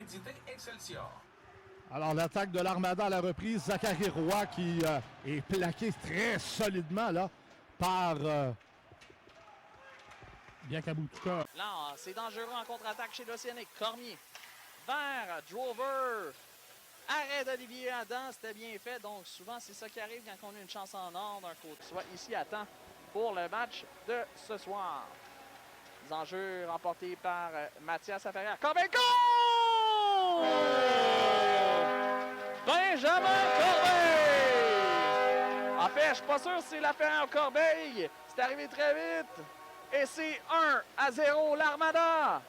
Liquidité Excelsior. Alors, l'attaque de l'Armada à la reprise. Zachary Roy qui est plaqué très solidement là par Biakabutuka. Là, c'est dangereux en contre-attaque chez l'Océanique. Cormier vers Drover. Arrêt d'Olivier Adam, c'était bien fait. Donc, souvent, c'est ça qui arrive quand on a une chance en or d'un côté. Soit ici à temps pour le match de ce soir. Les enjeux remportés par Mathias Laferrière. Corbeil-Goal! Benjamin Corbeil! En fait, je suis pas sûr si c'est Laferrière ou Corbeil. C'est arrivé très vite. Et c'est 1-0 l'Armada.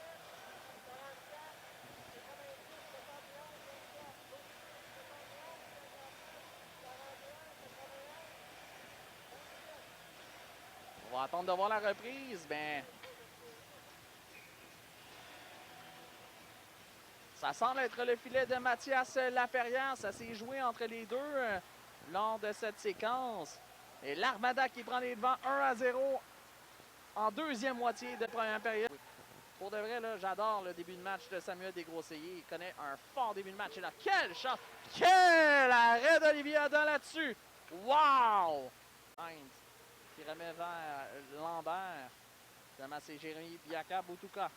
On va attendre de voir la reprise, mais ça semble être le filet de Mathias Laferrière. Ça s'est joué entre les deux lors de cette séquence. Et l'Armada qui prend les devants 1-0 en deuxième moitié de première période. Pour de vrai, là, j'adore le début de match de Samuel Desgrosseilliers. Il connaît un fort début de match. Et là, quelle chance! Quel arrêt d'Olivier Adam là-dessus! Wow! Qui remet vers Lambert. Finalement, c'est Jérémy Biakabutuka.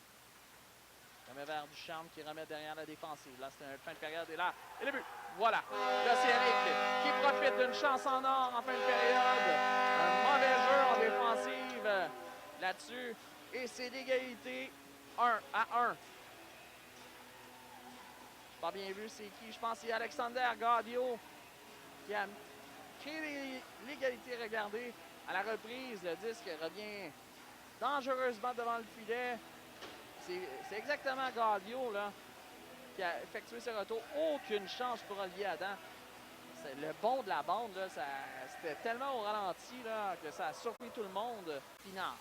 Remet vers Ducharme qui remet derrière la défensive. Là, c'est une fin de période. Et là, et le but. Voilà. L'Océanique qui profite d'une chance en or en fin de période. Un mauvais jeu en défensive là-dessus. Et c'est l'égalité 1-1. Pas bien vu, c'est qui? Je pense que c'est Alexander Gaudio qui a créé l'égalité. Regardez, à la reprise, le disque revient dangereusement devant le filet. C'est exactement Gaudio là, qui a effectué ce retour. Aucune chance pour Olivier Adam. Le bond de la bande, c'était tellement au ralenti là, que ça a surpris tout le monde. Pinard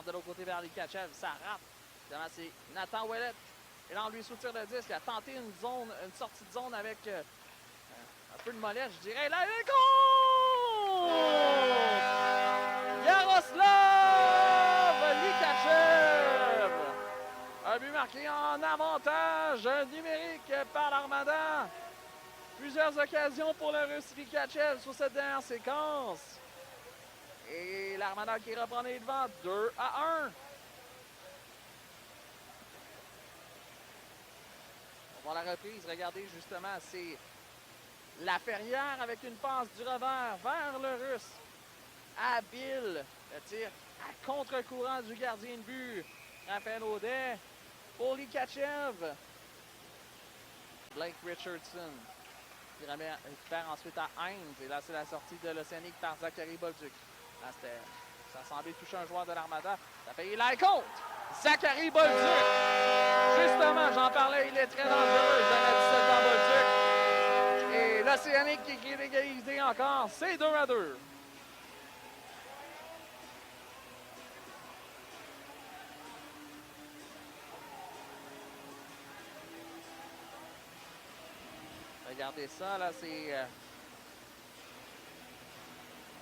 de l'autre côté vers Likachev, ça rate. Évidemment, c'est Nathan Ouellet. Et là, on lui soutire le disque. Il a tenté une sortie de zone avec un peu de mollesse, je dirais. Là, il est goal! Yaroslav Likachev! Un but marqué en avantage numérique par l'Armada. Plusieurs occasions pour le Russe Likachev sur cette dernière séquence. Et l'Armada qui reprend les devants 2-1. On va voir la reprise. Regardez justement, c'est Laferrière avec une passe du revers vers le Russe. Habile. Le tir à contre-courant du gardien de but. Raphaël Audet pour Likachev. Blake Richardson qui récupère ensuite à Heinz. Et là, c'est la sortie de l'Océanique par Zachary Bolduc. Là, ça semblait toucher un joueur de l'Armada. Ça fait il la compte. Zachary Bolduc. Justement, j'en parlais, il est très dangereux. J'aurais dit ça dans Bolduc. Et l'Océanique qui crée l'égalité encore. C'est 2-2. Regardez ça, là, c'est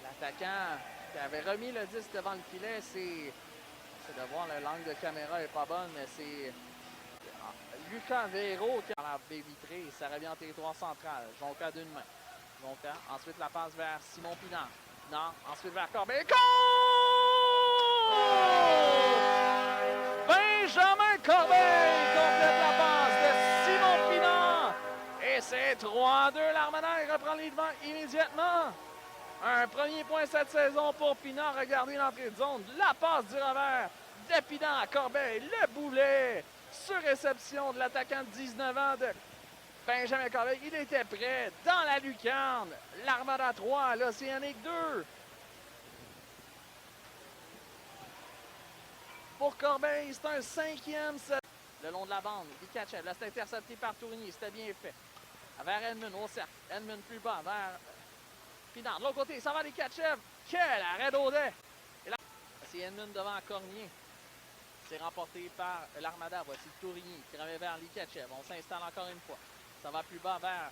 l'attaquant qui avait remis le disque devant le filet. C'est de voir, l'angle de caméra n'est pas bonne, mais c'est Lucas Véro qui a la baie vitrée. Ça revient en territoire central. Jonca d'une main. Jonca, ensuite la passe vers Simon Pinard. Pinard, ensuite vers Corbeil. Goal! Benjamin Corbeil complète la passe de Simon Pinard. Et c'est 3-2. L'Armada reprend les devants immédiatement. Un premier point cette saison pour Pinard. Regardez l'entrée de zone. La passe du revers de Pinard à Corbeil. Le boulet sur réception de l'attaquant de 19 ans de Benjamin Corbeil. Il était prêt dans la lucarne. L'Armada 3, l'Océanique 2. Pour Corbeil, c'est un 5e set. Le long de la bande, Likachev. Là, c'est intercepté par Tourigny. C'était bien fait. Vers Edmund, au cercle. Edmund plus bas, vers Pinard. De l'autre côté, ça va Likachev. Quel arrêt d'Audet! Et là, c'est Edmund devant Cormier. C'est remporté par l'Armada. Voici Tourigny qui remet vers Likachev. On s'installe encore une fois. Ça va plus bas vers...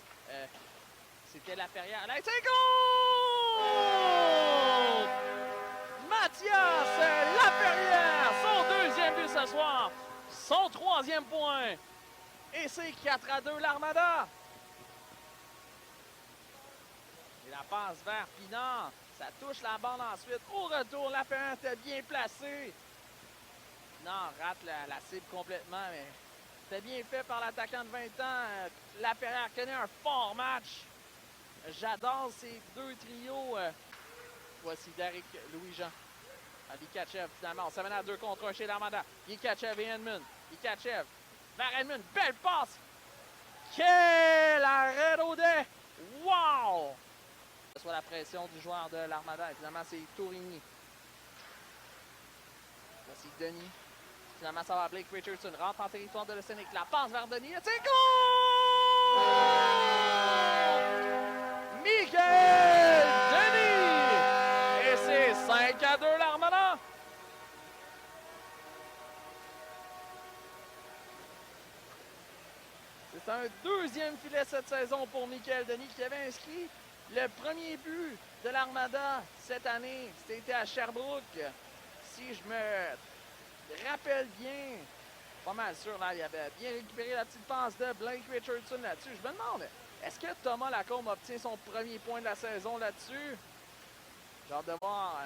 c'était Laferrière. Là, c'est goal! Mathias Laferrière, son 2e but ce soir. Son 3e point Et c'est 4-2 l'Armada. Et la passe vers Pinard. Ça touche la bande ensuite. Au retour, la Ferrand était bien placée. Pinard rate la cible complètement, mais c'était bien fait par l'attaquant de 20 ans. La Ferrand connaît un fort match. J'adore ces deux trios. Voici Derek Louis-Jean. Vikachev, finalement, on s'amène à 2 contre 1 chez l'Armada. Vikachev et Edmund. Vikachev vers Edmund. Belle passe! Quel arrêt d'Audet! Wow! Ce soit la pression du joueur de l'Armada. Finalement, c'est Tourigny. Voici Denis. Finalement, ça va Blake Richardson. Rentre en territoire de l'Océanique. La passe vers Denis. C'est goal! Michael Denis! Et c'est 5-2 l'Armada. C'est un deuxième filet cette saison pour Michael Denis qui avait inscrit le premier but de l'Armada cette année. C'était à Sherbrooke. Si je me rappelle bien, pas mal sûr, là, il avait bien récupéré la petite passe de Blake Richardson là-dessus. Je me demande, est-ce que Thomas Lacombe obtient son premier point de la saison là-dessus? J'ai hâte de voir